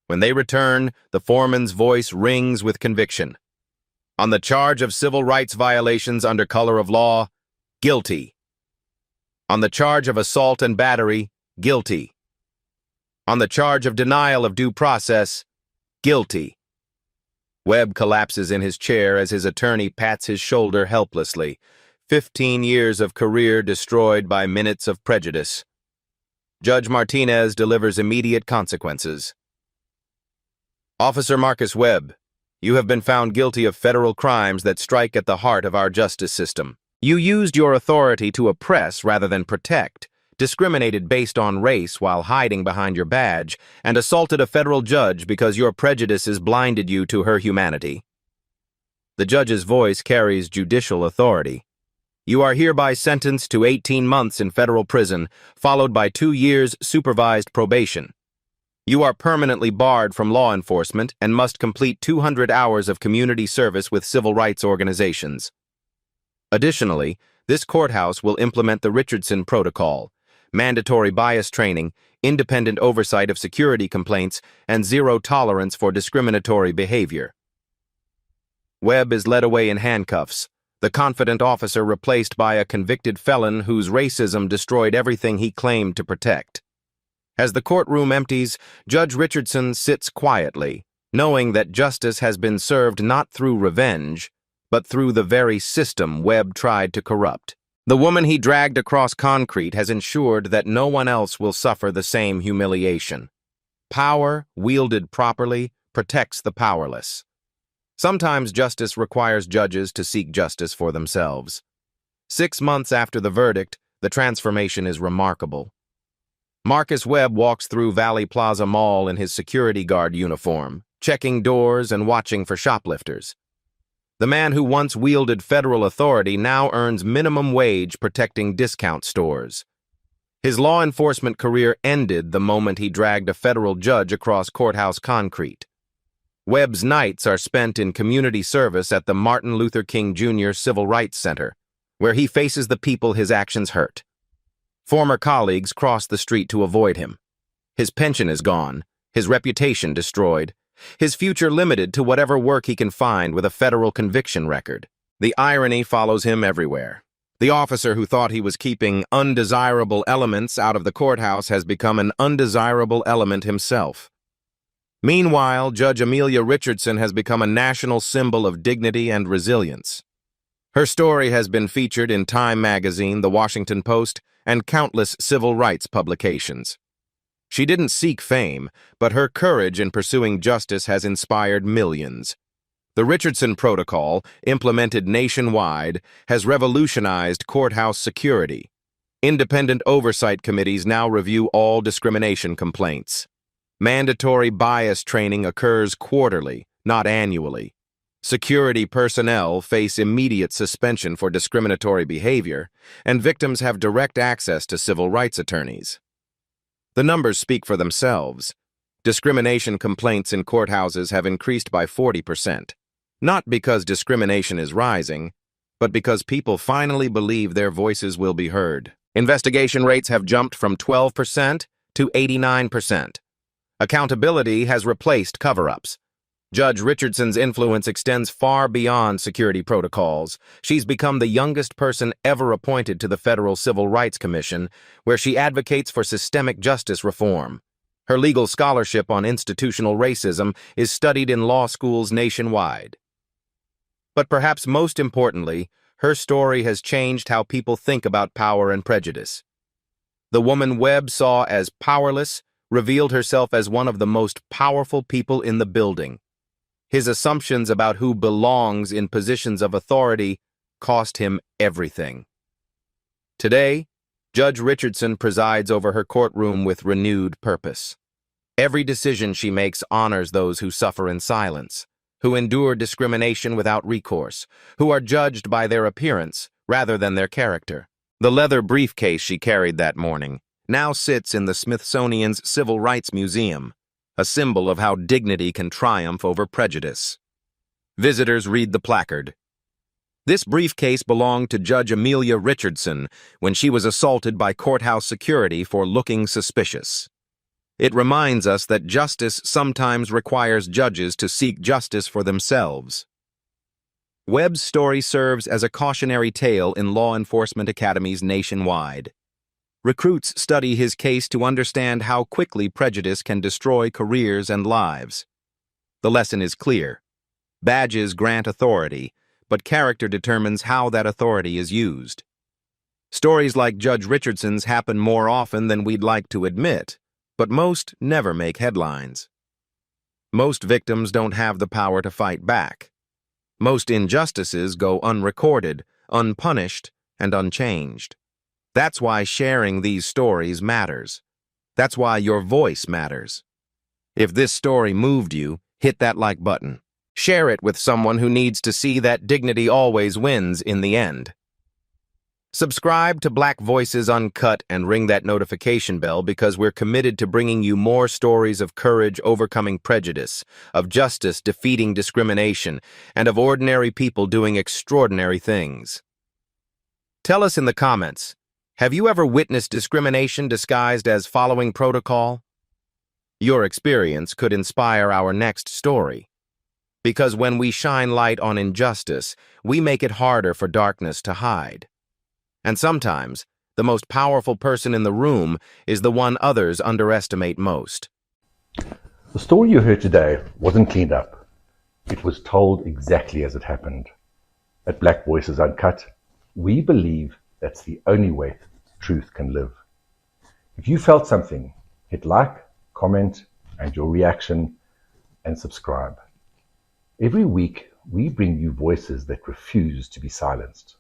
When they return, the foreman's voice rings with conviction. On the charge of civil rights violations under color of law, guilty. On the charge of assault and battery, guilty. On the charge of denial of due process, guilty. Webb collapses in his chair as his attorney pats his shoulder helplessly. 15 years of career destroyed by minutes of prejudice. Judge Martinez delivers immediate consequences. Officer Marcus Webb, you have been found guilty of federal crimes that strike at the heart of our justice system. You used your authority to oppress rather than protect, discriminated based on race while hiding behind your badge, and assaulted a federal judge because your prejudices blinded you to her humanity. The judge's voice carries judicial authority. You are hereby sentenced to 18 months in federal prison, followed by 2 years supervised probation. You are permanently barred from law enforcement and must complete 200 hours of community service with civil rights organizations. Additionally, this courthouse will implement the Richardson Protocol, mandatory bias training, independent oversight of security complaints, and zero tolerance for discriminatory behavior. Webb is led away in handcuffs, the confident officer replaced by a convicted felon whose racism destroyed everything he claimed to protect. As the courtroom empties, Judge Richardson sits quietly, knowing that justice has been served not through revenge, but through the very system Webb tried to corrupt. The woman he dragged across concrete has ensured that no one else will suffer the same humiliation. Power, wielded properly, protects the powerless. Sometimes justice requires judges to seek justice for themselves. 6 months after the verdict, the transformation is remarkable. Marcus Webb walks through Valley Plaza Mall in his security guard uniform, checking doors and watching for shoplifters. The man who once wielded federal authority now earns minimum wage protecting discount stores. His law enforcement career ended the moment he dragged a federal judge across courthouse concrete. Webb's nights are spent in community service at the Martin Luther King Jr. Civil Rights Center, where he faces the people his actions hurt. Former colleagues cross the street to avoid him. His pension is gone, his reputation destroyed, his future limited to whatever work he can find with a federal conviction record. The irony follows him everywhere. The officer who thought he was keeping undesirable elements out of the courthouse has become an undesirable element himself. Meanwhile, Judge Amelia Richardson has become a national symbol of dignity and resilience. Her story has been featured in Time magazine, The Washington Post, and countless civil rights publications. She didn't seek fame, but her courage in pursuing justice has inspired millions. The Richardson Protocol, implemented nationwide, has revolutionized courthouse security. Independent oversight committees now review all discrimination complaints. Mandatory bias training occurs quarterly, not annually. Security personnel face immediate suspension for discriminatory behavior, and victims have direct access to civil rights attorneys. The numbers speak for themselves. Discrimination complaints in courthouses have increased by 40%, not because discrimination is rising, but because people finally believe their voices will be heard. Investigation rates have jumped from 12% to 89%. Accountability has replaced cover-ups. Judge Richardson's influence extends far beyond security protocols. She's become the youngest person ever appointed to the Federal Civil Rights Commission, where she advocates for systemic justice reform. Her legal scholarship on institutional racism is studied in law schools nationwide. But perhaps most importantly, her story has changed how people think about power and prejudice. The woman Webb saw as powerless revealed herself as one of the most powerful people in the building. His assumptions about who belongs in positions of authority cost him everything. Today, Judge Richardson presides over her courtroom with renewed purpose. Every decision she makes honors those who suffer in silence, who endure discrimination without recourse, who are judged by their appearance rather than their character. The leather briefcase she carried that morning now sits in the Smithsonian's Civil Rights Museum, a symbol of how dignity can triumph over prejudice. Visitors read the placard. This briefcase belonged to Judge Amelia Richardson when she was assaulted by courthouse security for looking suspicious. It reminds us that justice sometimes requires judges to seek justice for themselves. Webb's story serves as a cautionary tale in law enforcement academies nationwide. Recruits study his case to understand how quickly prejudice can destroy careers and lives. The lesson is clear. Badges grant authority, but character determines how that authority is used. Stories like Judge Richardson's happen more often than we'd like to admit, but most never make headlines. Most victims don't have the power to fight back. Most injustices go unrecorded, unpunished, and unchanged. That's why sharing these stories matters. That's why your voice matters. If this story moved you, hit that like button. Share it with someone who needs to see that dignity always wins in the end. Subscribe to Black Voices Uncut and ring that notification bell because we're committed to bringing you more stories of courage overcoming prejudice, of justice defeating discrimination, and of ordinary people doing extraordinary things. Tell us in the comments, have you ever witnessed discrimination disguised as following protocol? Your experience could inspire our next story. Because when we shine light on injustice, we make it harder for darkness to hide. And sometimes, the most powerful person in the room is the one others underestimate most. The story you heard today wasn't cleaned up. It was told exactly as it happened. At Black Voices Uncut, we believe that's the only way truth can live. If you felt something, hit like, comment, and your reaction, and subscribe. Every week, we bring you voices that refuse to be silenced.